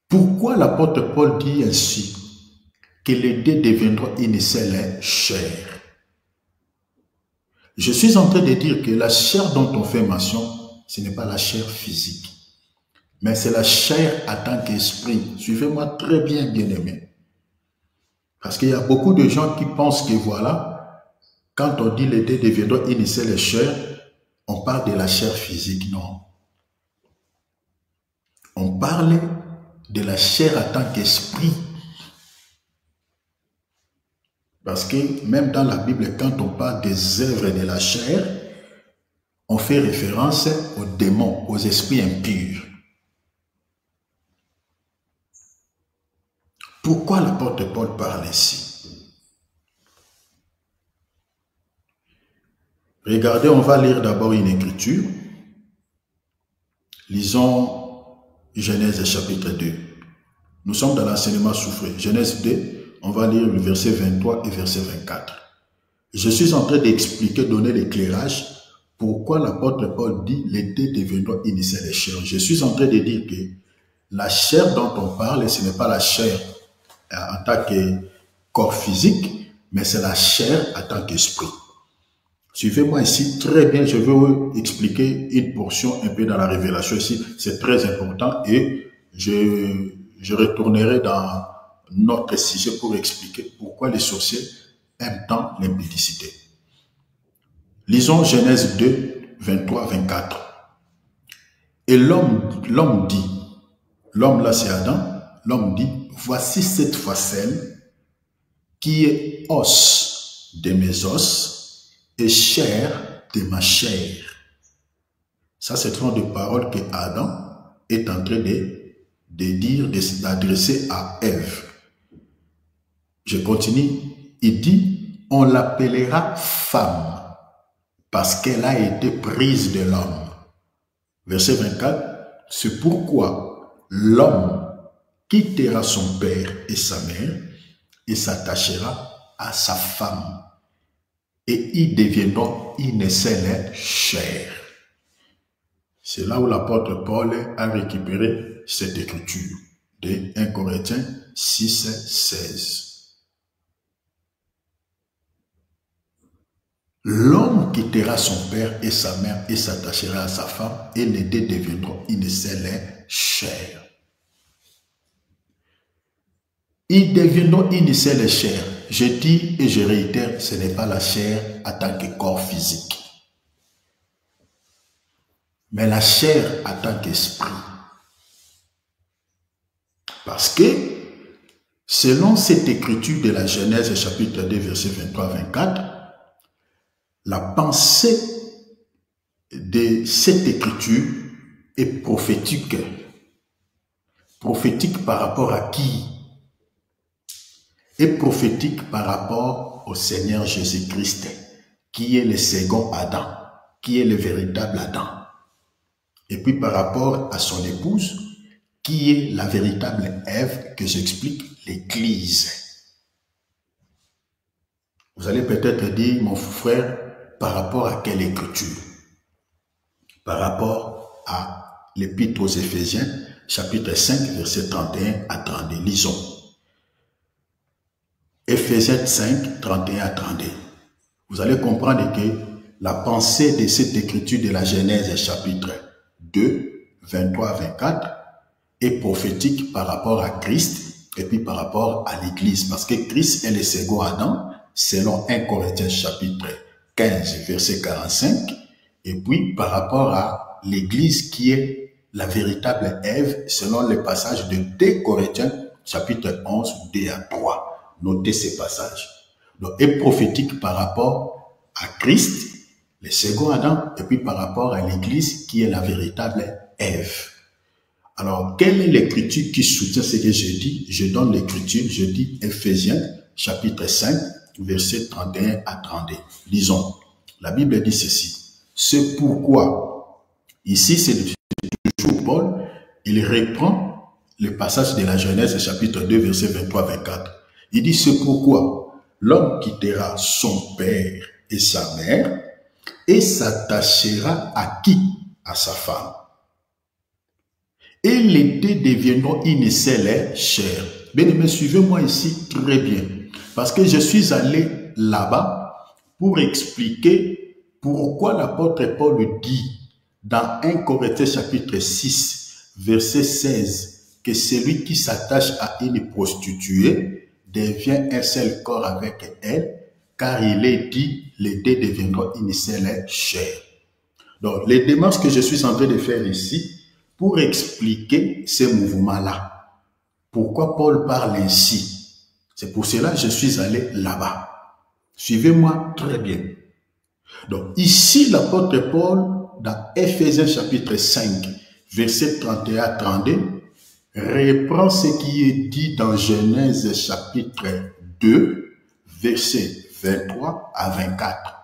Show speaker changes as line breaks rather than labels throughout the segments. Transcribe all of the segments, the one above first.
Pourquoi l'apôtre Paul dit ainsi que les deux deviendront une seule chair? Je suis en train de dire que la chair dont on fait mention, ce n'est pas la chair physique, mais c'est la chair en tant qu'esprit. Suivez-moi très bien, bien-aimés. Parce qu'il y a beaucoup de gens qui pensent que voilà, quand on dit les deux deviendront une seule chair, on parle de la chair physique. Non. On parle de la chair en tant qu'esprit. Parce que même dans la Bible, quand on parle des œuvres de la chair, on fait référence aux démons, aux esprits impurs. Pourquoi l'apôtre Paul parle ici? Regardez, on va lire d'abord une écriture. Lisons Genèse chapitre 2. Nous sommes dans l'enseignement souffré. Genèse 2, on va lire le verset 23 et verset 24. Je suis en train d'expliquer, donner l'éclairage, pourquoi l'apôtre Paul dit les deux deviendront une seule chair. Je suis en train de dire que la chair dont on parle, ce n'est pas la chair en tant que corps physique, mais c'est la chair en tant qu'esprit. Suivez-moi ici très bien, je vais vous expliquer une portion un peu dans la révélation ici, c'est très important et je retournerai dans notre sujet pour expliquer pourquoi les sorciers aiment tant l'impudicité. Lisons Genèse 2, 23-24. Et l'homme dit, l'homme là c'est Adam, l'homme dit, voici cette facelle qui est os de mes os et chair de ma chair. Ça, c'est le genre de parole que Adam est en train de dire, d'adresser à Ève. Je continue. Il dit, on l'appellera femme parce qu'elle a été prise de l'homme. Verset 24, c'est pourquoi l'homme quittera son père et sa mère et s'attachera à sa femme. Et ils deviendront une seule chair. C'est là où l'apôtre Paul a récupéré cette écriture de 1 Corinthiens 6, 16. L'homme quittera son père et sa mère et s'attachera à sa femme et les deux deviendront une seule chair. Ils deviendront une seule chair. Je dis et je réitère, ce n'est pas la chair en tant que corps physique, mais la chair en tant qu'esprit. Parce que, selon cette écriture de la Genèse chapitre 2, verset 23-24, la pensée de cette écriture est prophétique. Prophétique par rapport à qui? Est prophétique par rapport au Seigneur Jésus-Christ, qui est le second Adam, qui est le véritable Adam. Et puis par rapport à son épouse, qui est la véritable Ève, que j'explique, l'Église. Vous allez peut-être dire, mon frère, par rapport à quelle écriture? Par rapport à l'Épître aux Éphésiens, chapitre 5, verset 31 à 32. Lisons. Éphésiens 5, 31 à 32. Vous allez comprendre que la pensée de cette écriture de la Genèse chapitre 2, 23 à 24 est prophétique par rapport à Christ et puis par rapport à l'Église. Parce que Christ est le second Adam, selon 1 Corinthiens chapitre 15, verset 45. Et puis par rapport à l'Église qui est la véritable Ève, selon le passage de 2 Corinthiens chapitre 11, 2 à 3. Notez ces passages. Donc, est prophétique par rapport à Christ, le second Adam, et puis par rapport à l'Église qui est la véritable Ève. Alors, quelle est l'écriture qui soutient ce que je dis? Je donne l'écriture, je dis Éphésiens, chapitre 5, verset 31 à 32. Lisons. La Bible dit ceci. C'est pourquoi, ici c'est toujours Paul, il reprend le passage de la Genèse, chapitre 2, verset 23-24. Il dit, c'est pourquoi l'homme quittera son père et sa mère et s'attachera à qui? À sa femme. et les deux deviendront une seule chair. Bien aimé, suivez-moi ici très bien. Parce que je suis allé là-bas pour expliquer pourquoi l'apôtre Paul dit dans 1 Corinthiens chapitre 6, verset 16, que celui qui s'attache à une prostituée devient un seul corps avec elle, car il est dit, les deux deviendront une seule chair. Donc, les démarches que je suis en train de faire ici, pour expliquer ces mouvements-là. Pourquoi Paul parle ainsi? C'est pour cela que je suis allé là-bas. Suivez-moi très bien. Donc, ici, l'apôtre Paul, dans Ephésiens chapitre 5, verset 31 à 32, reprend ce qui est dit dans Genèse chapitre 2, verset 23 à 24.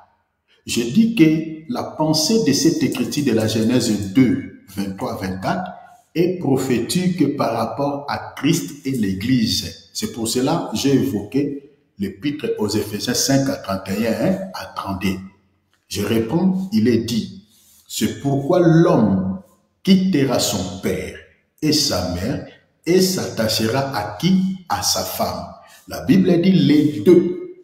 Je dis que la pensée de cette écriture de la Genèse 2, 23 à 24 est prophétique par rapport à Christ et l'Église. C'est pour cela que j'ai évoqué l'épître aux Éphésiens 5 à 31 à 32. Je réponds, il est dit, c'est pourquoi l'homme quittera son père et sa mère et s'attachera à qui? À sa femme. La Bible dit les deux,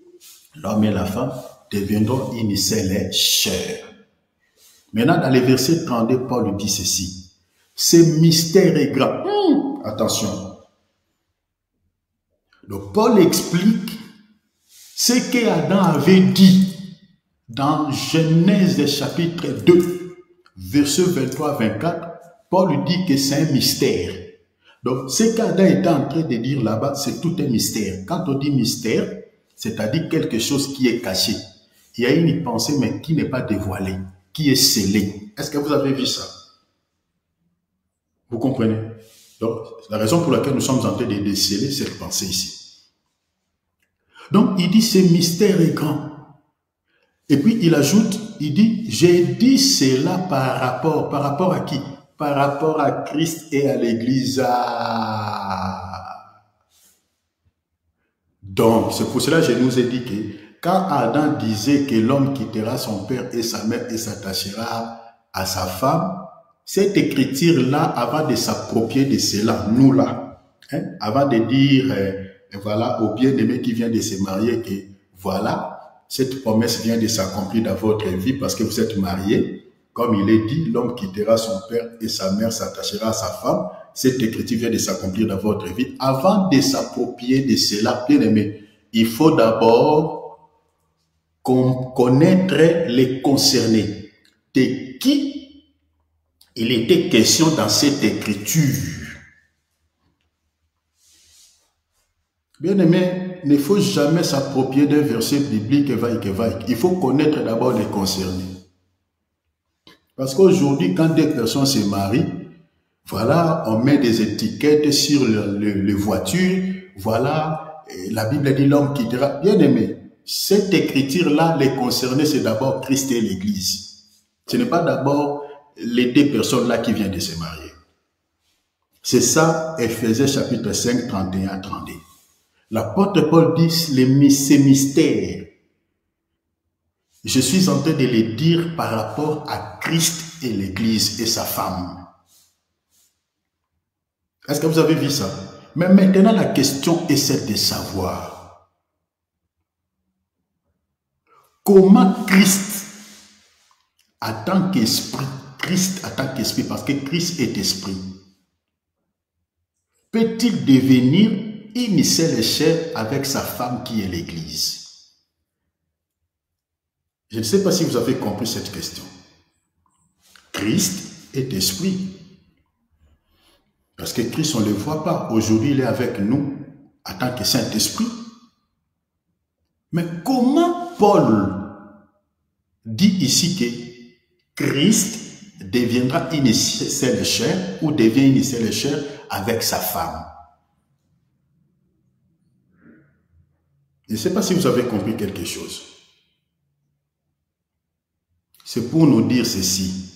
l'homme et la femme, deviendront une seule chair. Maintenant, dans le verset 32, Paul dit ceci. Ce mystère est grand. Attention. Donc, Paul explique ce qu'Adam avait dit dans Genèse chapitre 2, verset 23-24. Paul dit que c'est un mystère. Donc, ce qu'Adam était en train de dire là-bas, c'est tout un mystère. Quand on dit mystère, c'est-à-dire quelque chose qui est caché. Il y a une pensée, mais qui n'est pas dévoilée, qui est scellée. Est-ce que vous avez vu ça? Vous comprenez? Donc, la raison pour laquelle nous sommes en train de déceler cette pensée ici. Donc, il dit, ce mystère est grand. Et puis, il ajoute, il dit, j'ai dit cela par rapport à qui? Par rapport à Christ et à l'Église. Donc, c'est pour cela que je nous ai dit que quand Adam disait que l'homme quittera son père et sa mère et s'attachera à sa femme, cette écriture-là, avant de s'approprier de cela, nous là, hein, avant de dire, voilà, au bien-aimé qui vient de se marier, que voilà, cette promesse vient de s'accomplir dans votre vie parce que vous êtes mariés. Comme il est dit, l'homme quittera son père et sa mère s'attachera à sa femme. Cette écriture vient de s'accomplir dans votre vie. Avant de s'approprier de cela, bien aimé, il faut d'abord connaître les concernés. De qui il était question dans cette écriture. Bien aimé, il ne faut jamais s'approprier d'un verset biblique Il faut connaître d'abord les concernés. Parce qu'aujourd'hui, quand des personnes se marient, voilà, on met des étiquettes sur les voitures. Voilà, la Bible dit l'homme qui dira. Bien aimé, cette écriture-là, les concernés, c'est d'abord Christ et l'Église. Ce n'est pas d'abord les deux personnes-là qui viennent de se marier. C'est ça, Ephésiens chapitre 5, 31 à 32. L'apôtre Paul dit ces mystères. Je suis en train de les dire par rapport à Christ et l'Église et sa femme. Est-ce que vous avez vu ça? Mais maintenant, la question est celle de savoir comment Christ, en tant qu'esprit, parce que Christ est esprit, peut-il devenir une seule chair avec sa femme qui est l'Église? Je ne sais pas si vous avez compris cette question. Christ est esprit. Parce que Christ, on ne le voit pas. Aujourd'hui, il est avec nous en tant que Saint-Esprit. Mais comment Paul dit ici que Christ deviendra une seule chair ou devient une seule chair avec sa femme? Je ne sais pas si vous avez compris quelque chose. C'est pour nous dire ceci.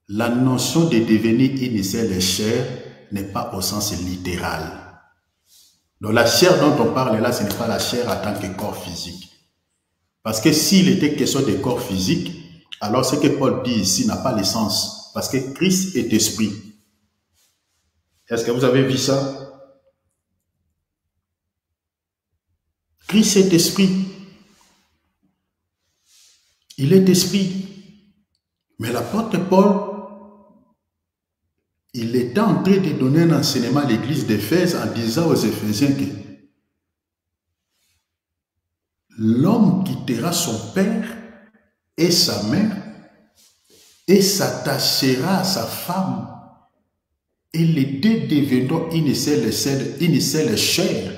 La notion de devenir une seule chair n'est pas au sens littéral. Donc la chair dont on parle là, ce n'est pas la chair en tant que corps physique. Parce que s'il était question de corps physique, alors ce que Paul dit ici n'a pas le sens. Parce que Christ est esprit. Est-ce que vous avez vu ça? Christ est esprit. Il est esprit. Mais l'apôtre Paul, il était en train de donner un enseignement à l'église d'Éphèse en disant aux Éphésiens que l'homme quittera son père et sa mère et s'attachera à sa femme et les deux deviendront une seule chair.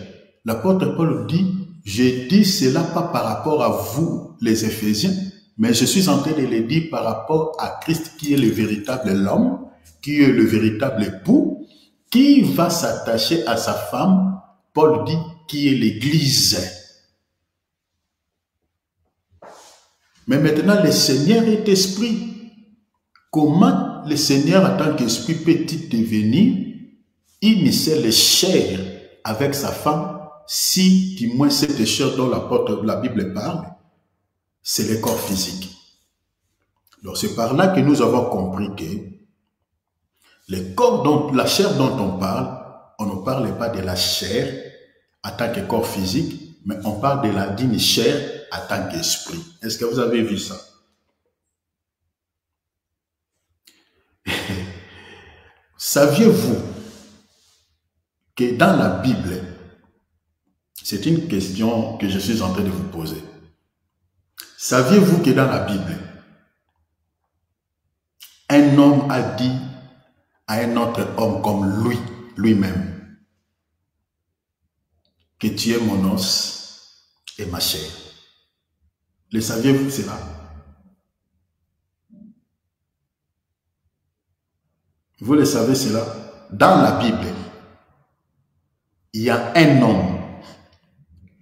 L'apôtre Paul dit, je dis cela pas par rapport à vous les Éphésiens, mais je suis en train de le dire par rapport à Christ qui est le véritable homme, qui est le véritable époux, qui va s'attacher à sa femme, Paul dit, qui est l'Église. Mais maintenant, le Seigneur est esprit. Comment le Seigneur, en tant qu'esprit, peut-il devenir une seule chair avec sa femme, si, du moins, cette chair dont la Bible parle, c'est le corps physique. Donc, c'est par là que nous avons compris que la chair dont on parle, on ne parle pas de la chair en tant que corps physique, mais on parle d'une chair en tant qu'esprit. Est-ce que vous avez vu ça? Saviez-vous que dans la Bible, c'est une question que je suis en train de vous poser. Saviez-vous que dans la Bible, un homme a dit à un autre homme comme lui-même, que tu es mon os et ma chair? Le saviez-vous cela? Vous le savez cela? Dans la Bible, il y a un homme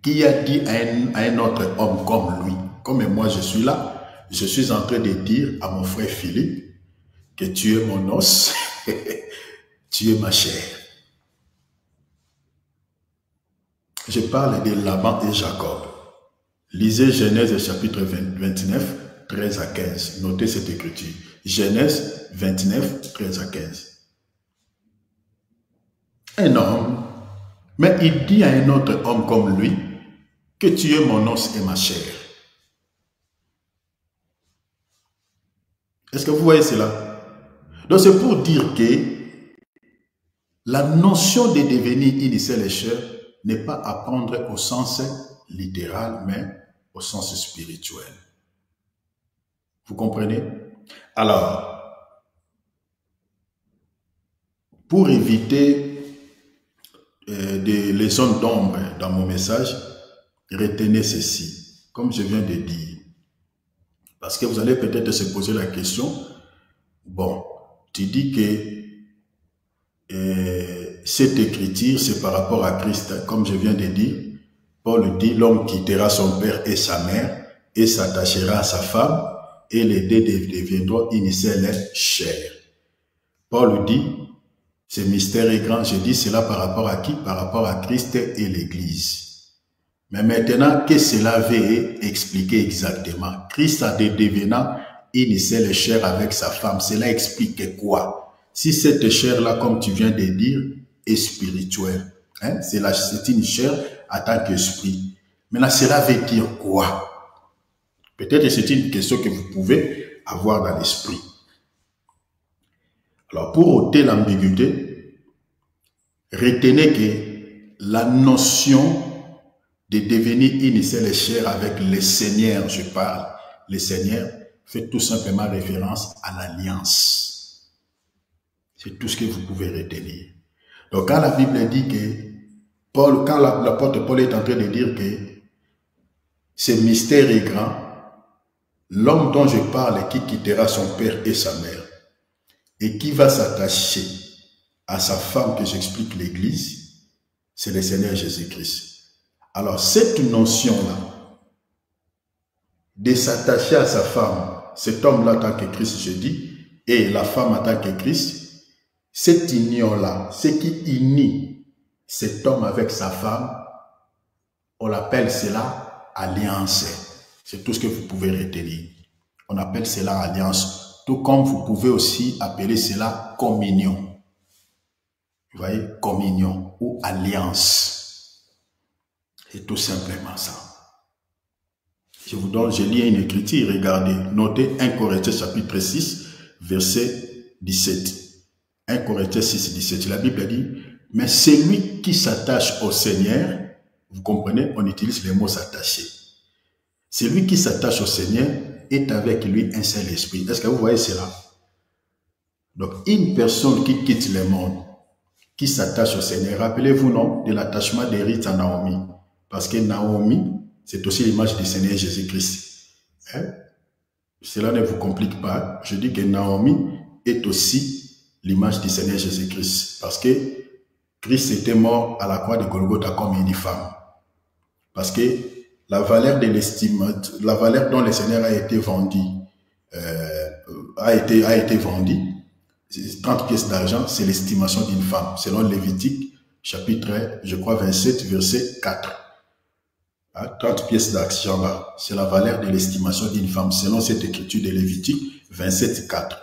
qui a dit à un autre homme comme lui, comme moi je suis là, je suis en train de dire à mon frère Philippe que tu es mon os, tu es ma chair. Je parle de Laban et Jacob. Lisez Genèse chapitre 29, 13 à 15. Notez cette écriture. Genèse 29, 13 à 15. Un homme, mais il dit à un autre homme comme lui, que tu es mon os et ma chair. Est-ce que vous voyez cela? Donc c'est pour dire que la notion de devenir une seule chair n'est pas à prendre au sens littéral, mais au sens spirituel. Vous comprenez? Alors, pour éviter les zones d'ombre dans mon message, retenez ceci, comme je viens de dire. Parce que vous allez peut-être se poser la question, bon, tu dis que cette écriture, c'est par rapport à Christ, comme je viens de dire. Paul dit, l'homme quittera son père et sa mère et s'attachera à sa femme et les deux deviendront une seule chair. Paul dit, ce mystère est grand, je dis cela par rapport à qui? Par rapport à Christ et l'Église. Mais maintenant, que cela veut expliquer exactement? Christ a devenant une seule chair avec sa femme, cela explique quoi? Si cette chair-là, comme tu viens de dire, est spirituelle, hein? C'est une chair en tant qu'esprit. Maintenant, cela veut dire quoi? Peut-être que c'est une question que vous pouvez avoir dans l'esprit. Alors, pour ôter l'ambiguïté, retenez que la notion de devenir une seule chair avec le Seigneur, je parle, le Seigneur fait tout simplement référence à l'alliance. C'est tout ce que vous pouvez retenir. Donc, quand la Bible dit que quand l'apôtre Paul est en train de dire que ce mystère est grand, l'homme dont je parle qui quittera son père et sa mère et qui va s'attacher à sa femme que j'explique l'Église, c'est le Seigneur Jésus-Christ. Alors, cette notion-là, de s'attacher à sa femme, cet homme-là en tant que Christ, je dis, et la femme en tant que Christ, cette union-là, ce qui unit cet homme avec sa femme, on l'appelle cela alliance. C'est tout ce que vous pouvez retenir. On appelle cela alliance. Tout comme vous pouvez aussi appeler cela communion. Vous voyez, communion ou alliance. C'est tout simplement ça. Je lis une écriture, regardez, notez 1 Corinthiens chapitre 6, verset 17. 1 Corinthiens 6, 17. La Bible dit, mais celui qui s'attache au Seigneur, vous comprenez, on utilise les mots s'attacher. Celui qui s'attache au Seigneur est avec lui un seul esprit. Est-ce que vous voyez cela? Donc, une personne qui quitte le monde, qui s'attache au Seigneur, rappelez-vous, non, de l'attachement de Ruth à Naomi. Parce que Naomi, c'est aussi l'image du Seigneur Jésus-Christ. Hein? Cela ne vous complique pas. Je dis que Naomi est aussi l'image du Seigneur Jésus-Christ. Parce que Christ était mort à la croix de Golgotha comme une femme. Parce que la valeur de l'estime, la valeur dont le Seigneur a été vendu, a été vendu, 30 pièces d'argent, c'est l'estimation d'une femme. Selon Lévitique, chapitre, je crois, 27, verset 4. 30 pièces d'argent là, c'est la valeur de l'estimation d'une femme, selon cette écriture de Lévitique 27, 4.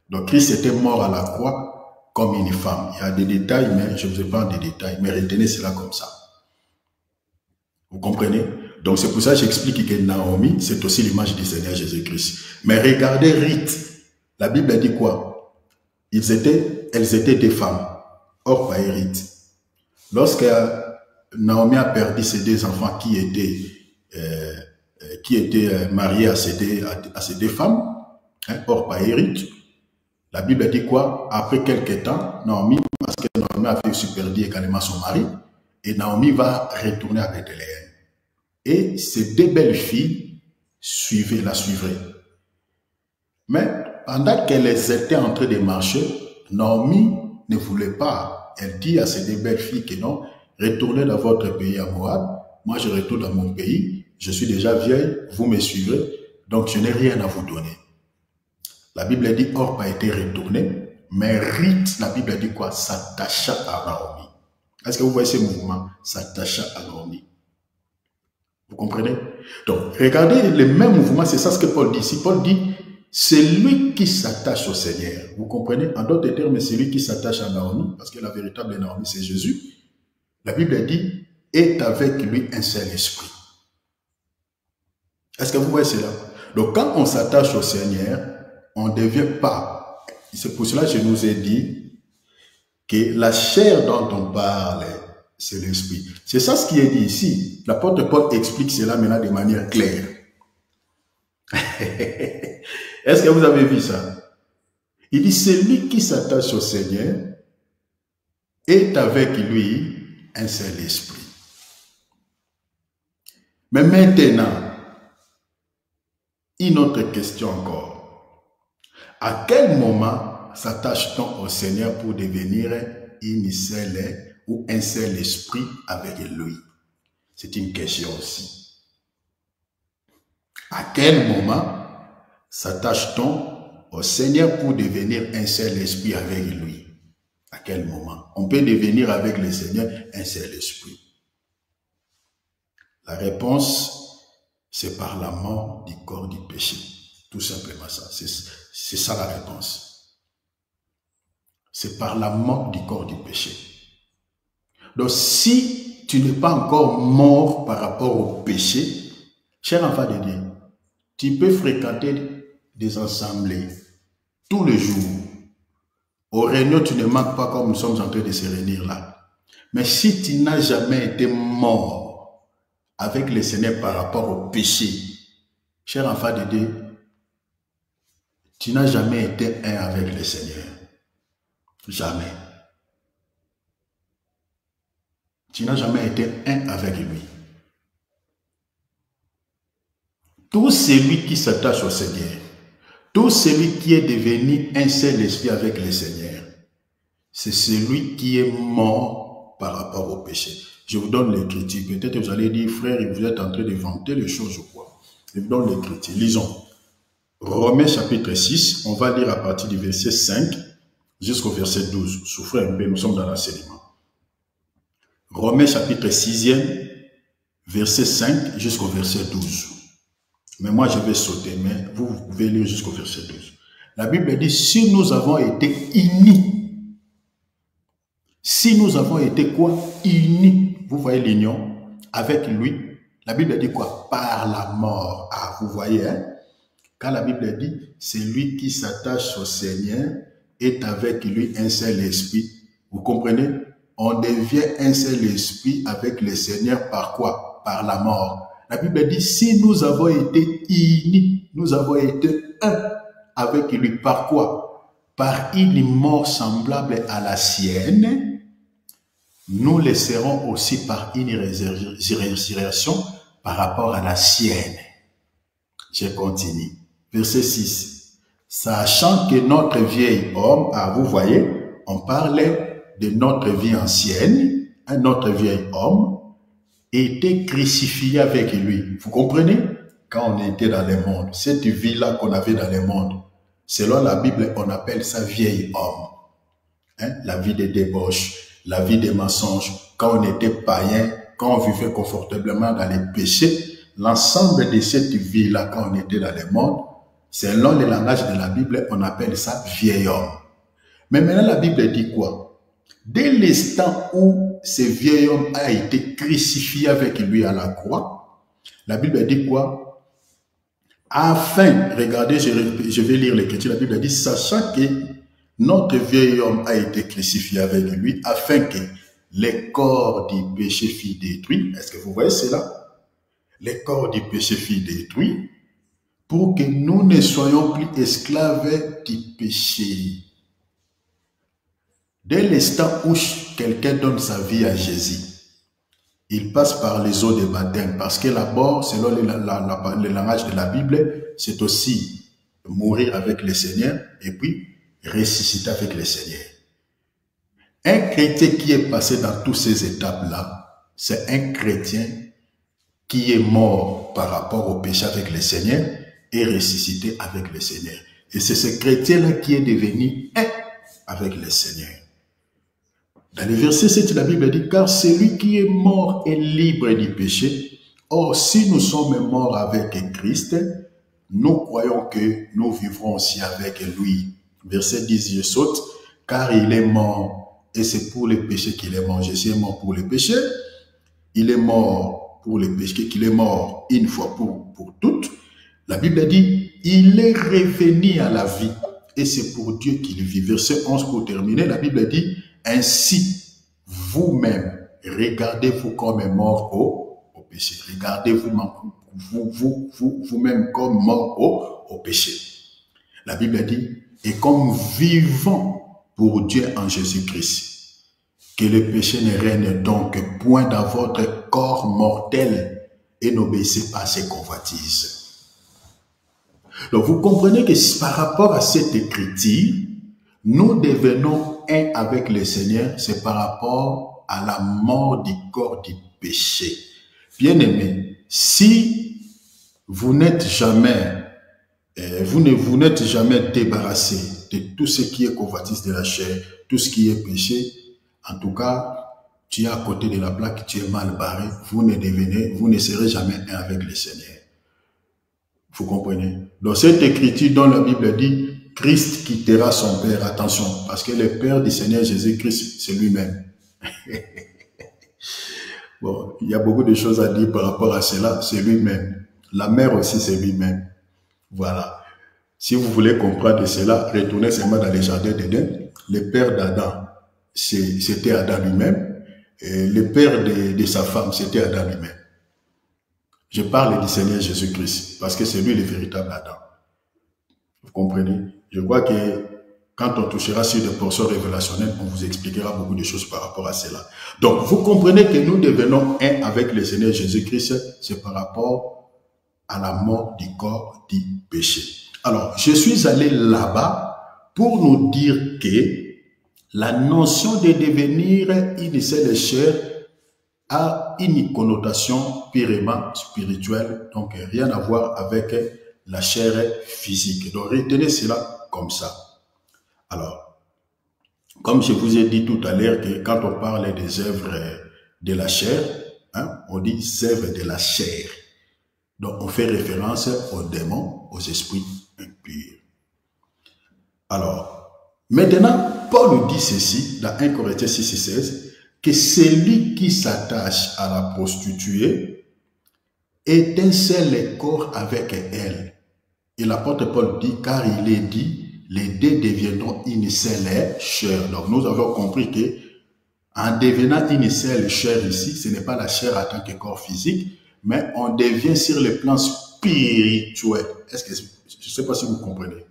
Donc Christ était mort à la croix comme une femme. Il y a des détails, mais je ne vous épargne des détails, mais retenez cela comme ça. Vous comprenez? Donc c'est pour ça que j'explique que Naomi, c'est aussi l'image du Seigneur Jésus-Christ. Mais regardez Ruth, la Bible dit quoi? Elles étaient des femmes, Orpa et Ruth. Lorsque Naomi a perdu ses deux enfants qui étaient mariés à ces deux femmes, hein, Orpa et Ruth. La Bible dit quoi? Après quelques temps, Naomi, parce que Naomi avait aussi perdu également son mari, et Naomi va retourner à Bethléem. Et ces deux belles filles la suivraient. Mais pendant qu'elles étaient en train de marcher, Naomi ne voulait pas. Elle dit à ces deux belles filles que non, retournez dans votre pays à Moab. Moi, je retourne dans mon pays. Je suis déjà vieille, vous me suivrez. Donc, je n'ai rien à vous donner. La Bible dit, Orpa était retournée. Mais Ruth, la Bible dit quoi? S'attacha à Naomi. Est-ce que vous voyez ce mouvement? S'attacha à Naomi. Vous comprenez? Donc, regardez le même mouvement, c'est ça ce que Paul dit. Si Paul dit, c'est lui qui s'attache au Seigneur. Vous comprenez? En d'autres termes, c'est lui qui s'attache à Naomi, parce que la véritable Naomi, c'est Jésus. La Bible dit, est avec lui un seul esprit. Est-ce que vous voyez cela? Donc, quand on s'attache au Seigneur, on ne devient pas. C'est pour cela que je nous ai dit que la chair dont on parle, c'est l'esprit. C'est ça ce qui est dit ici. L'apôtre Paul explique cela maintenant de manière claire. Est-ce que vous avez vu ça? Il dit, celui qui s'attache au Seigneur est avec lui un seul esprit. Mais maintenant, une autre question encore. À quel moment s'attache-t-on au Seigneur pour devenir une seule ou un seul esprit avec lui? C'est une question aussi. À quel moment s'attache-t-on au Seigneur pour devenir un seul esprit avec lui? À quel moment? On peut devenir avec le Seigneur un seul esprit. La réponse, c'est par la mort du corps du péché. Tout simplement ça. C'est ça la réponse. C'est par la mort du corps du péché. Donc si tu n'es pas encore mort par rapport au péché, cher enfant de Dieu, tu peux fréquenter des assemblées tous les jours. Aux réunions, tu ne manques pas comme nous sommes en train de se réunir là. Mais si tu n'as jamais été mort avec le Seigneur par rapport au péché, cher enfant de Dieu, tu n'as jamais été un avec le Seigneur. Jamais. Tu n'as jamais été un avec lui. Tout celui qui s'attache au Seigneur, tout celui qui est devenu un seul esprit avec le Seigneur, c'est celui qui est mort par rapport au péché. Je vous donne l'écriture. Peut-être que vous allez dire, frère, vous êtes en train de vanter les choses, je crois. Je vous donne l'écriture. Lisons. Romains chapitre 6, on va lire à partir du verset 5 jusqu'au verset 12. Souffrez un peu, nous sommes dans l'enseignement. Romains chapitre 6e, verset 5 jusqu'au verset 12. Mais moi je vais sauter, mais vous pouvez lire jusqu'au verset 12. La Bible dit, si nous avons été unis Si nous avons été quoi? Unis. Vous voyez l'union avec lui. La Bible dit quoi? Par la mort. Ah, vous voyez, hein? Quand la Bible dit, c'est lui qui s'attache au Seigneur est avec lui un seul esprit. Vous comprenez? On devient un seul esprit avec le Seigneur par quoi? Par la mort. La Bible dit, si nous avons été unis, nous avons été un avec lui par quoi? Par une mort semblable à la sienne, nous le serons aussi par une résurrection par rapport à la sienne. Je continue. Verset 6. Sachant que notre vieil homme, ah, vous voyez, on parlait de notre vie ancienne, notre vieil homme était crucifié avec lui. Vous comprenez? Quand on était dans le monde, cette vie-là qu'on avait dans le monde, selon la Bible, on appelle ça vieil homme. Hein? La vie des débauches, la vie des mensonges. Quand on était païen, quand on vivait confortablement dans les péchés, l'ensemble de cette vie-là, quand on était dans le monde, selon le langage de la Bible, on appelle ça vieil homme. Mais maintenant, la Bible dit quoi? Dès l'instant où ce vieil homme a été crucifié avec lui à la croix, la Bible dit quoi? Afin, regardez, je vais lire l'écriture, la Bible dit, sachant que notre vieil homme a été crucifié avec lui, afin que les corps du péché fût détruits. Est-ce que vous voyez cela? Les corps du péché fût détruits, pour que nous ne soyons plus esclaves du péché. Dès l'instant où quelqu'un donne sa vie à Jésus, il passe par les eaux de baptême, parce que d'abord, selon le langage de la Bible, c'est aussi mourir avec le Seigneur et puis ressusciter avec le Seigneur. Un chrétien qui est passé dans toutes ces étapes-là, c'est un chrétien qui est mort par rapport au péché avec le Seigneur et ressuscité avec le Seigneur. Et c'est ce chrétien-là qui est devenu un avec le Seigneur. Dans le verset 7, la Bible dit, car celui qui est mort est libre du péché. Or, si nous sommes morts avec Christ, nous croyons que nous vivrons aussi avec lui. Verset 10, je saute, car il est mort, et c'est pour les péchés qu'il est mort. Jésus est mort pour les péchés. Il est mort pour les péchés, qu'il est mort une fois pour toutes. La Bible dit, il est revenu à la vie, et c'est pour Dieu qu'il vit. Verset 11 pour terminer, la Bible dit, ainsi, vous-même, regardez-vous comme mort au péché. Regardez-vous vous-même comme mort au péché. La Bible dit, et comme vivant pour Dieu en Jésus-Christ, que le péché ne règne donc point dans votre corps mortel et n'obéissez pas à ses convoitises. Donc vous comprenez que par rapport à cette écriture, nous devenons un avec le Seigneur, c'est par rapport à la mort du corps du péché. Bien-aimés, si vous n'êtes jamais, vous n'êtes jamais débarrassé de tout ce qui est convoitise de la chair, tout ce qui est péché, en tout cas, tu es à côté de la plaque, tu es mal barré, vous ne serez jamais un avec le Seigneur. Vous comprenez? Dans cette écriture dont la Bible dit, Christ quittera son Père. Attention, parce que le Père du Seigneur Jésus-Christ, c'est lui-même. Bon, il y a beaucoup de choses à dire par rapport à cela, c'est lui-même. La mère aussi, c'est lui-même. Voilà. Si vous voulez comprendre cela, retournez seulement dans les jardins d'Éden. Le père d'Adam, c'était Adam lui-même. Et le père de sa femme, c'était Adam lui-même. Je parle du Seigneur Jésus-Christ, parce que c'est lui le véritable Adam. Vous comprenez? Je crois que quand on touchera sur des portions révélationnelles, on vous expliquera beaucoup de choses par rapport à cela. Donc, vous comprenez que nous devenons un avec le Seigneur Jésus-Christ, c'est par rapport à la mort du corps du péché. Alors, je suis allé là-bas pour nous dire que la notion de devenir une seule chair a une connotation purement spirituelle, donc rien à voir avec la chair physique. Donc retenez cela comme ça. Alors, comme je vous ai dit tout à l'heure que quand on parle des œuvres de la chair, hein, on dit œuvres de la chair. Donc on fait référence aux démons, aux esprits impurs. Alors, Maintenant, Paul dit ceci dans 1 Corinthiens 6 et 16, que celui qui s'attache à la prostituée est un seul corps avec elle. Et l'apôtre Paul dit, car il est dit, les deux deviendront une seule chair. Donc nous avons compris que en devenant une seule chair ici, ce n'est pas la chair en tant que corps physique, mais on devient sur le plan spirituel. Est-ce que je ne sais pas si vous comprenez.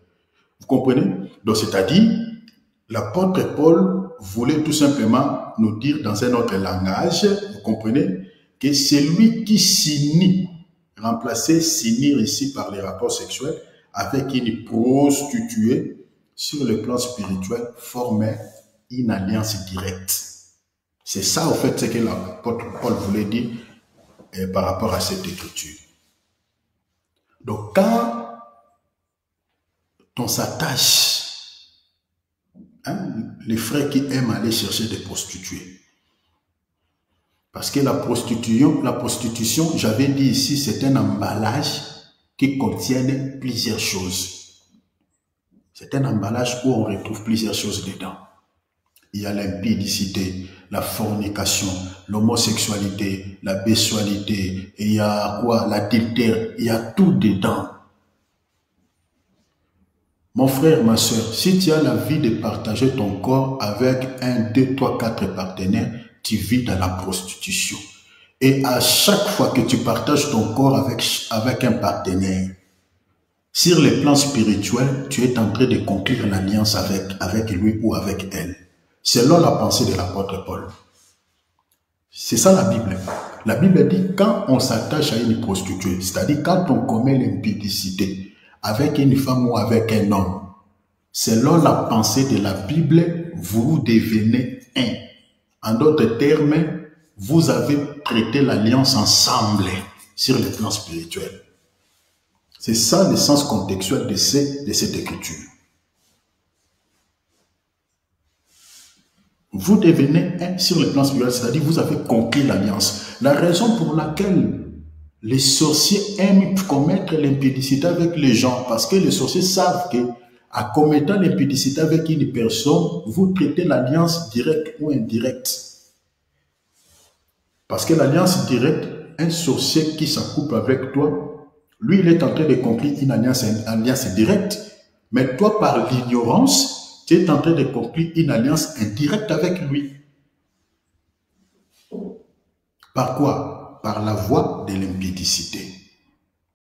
Vous comprenez? Donc c'est-à-dire, l'apôtre Paul voulait tout simplement nous dire dans un autre langage, vous comprenez, que celui qui s'unit, remplacer s'unir ici par les rapports sexuels avec une prostituée sur le plan spirituel, formait une alliance directe. C'est ça, au fait, ce que l'apôtre Paul voulait dire par rapport à cette écriture. Donc, quand on s'attache, les frères qui aiment aller chercher des prostituées, parce que la prostitution, j'avais dit ici, c'est un emballage qui contient plusieurs choses. C'est un emballage où on retrouve plusieurs choses dedans. Il y a l'impudicité, la fornication, l'homosexualité, la bestialité, il y a quoi? L'adultère, il y a tout dedans. Mon frère, ma soeur, si tu as l'envie de partager ton corps avec 1, 2, 3, 4 partenaires, tu vis dans la prostitution. Et à chaque fois que tu partages ton corps avec un partenaire, sur le plan spirituel, tu es en train de conclure l'alliance avec lui ou avec elle. Selon la pensée de l'apôtre Paul. C'est ça la Bible. La Bible dit quand on s'attache à une prostituée, c'est-à-dire quand on commet l'impudicité avec une femme ou avec un homme, selon la pensée de la Bible, vous devenez un. En d'autres termes, vous avez traité l'alliance ensemble sur le plan spirituel. C'est ça le sens contextuel de cette écriture. Vous devenez un sur le plan spirituel, c'est-à-dire vous avez conclu l'alliance. La raison pour laquelle les sorciers aiment commettre l'impudicité avec les gens, parce que les sorciers savent que en commettant l'impudicité avec une personne, vous traitez l'alliance directe ou indirecte. Parce que l'alliance directe, un sorcier qui s'accouple avec toi, lui, il est en train de conclure une alliance directe, mais toi, par l'ignorance, tu es en train de conclure une alliance indirecte avec lui. Par quoi? Par la voie de l'impudicité.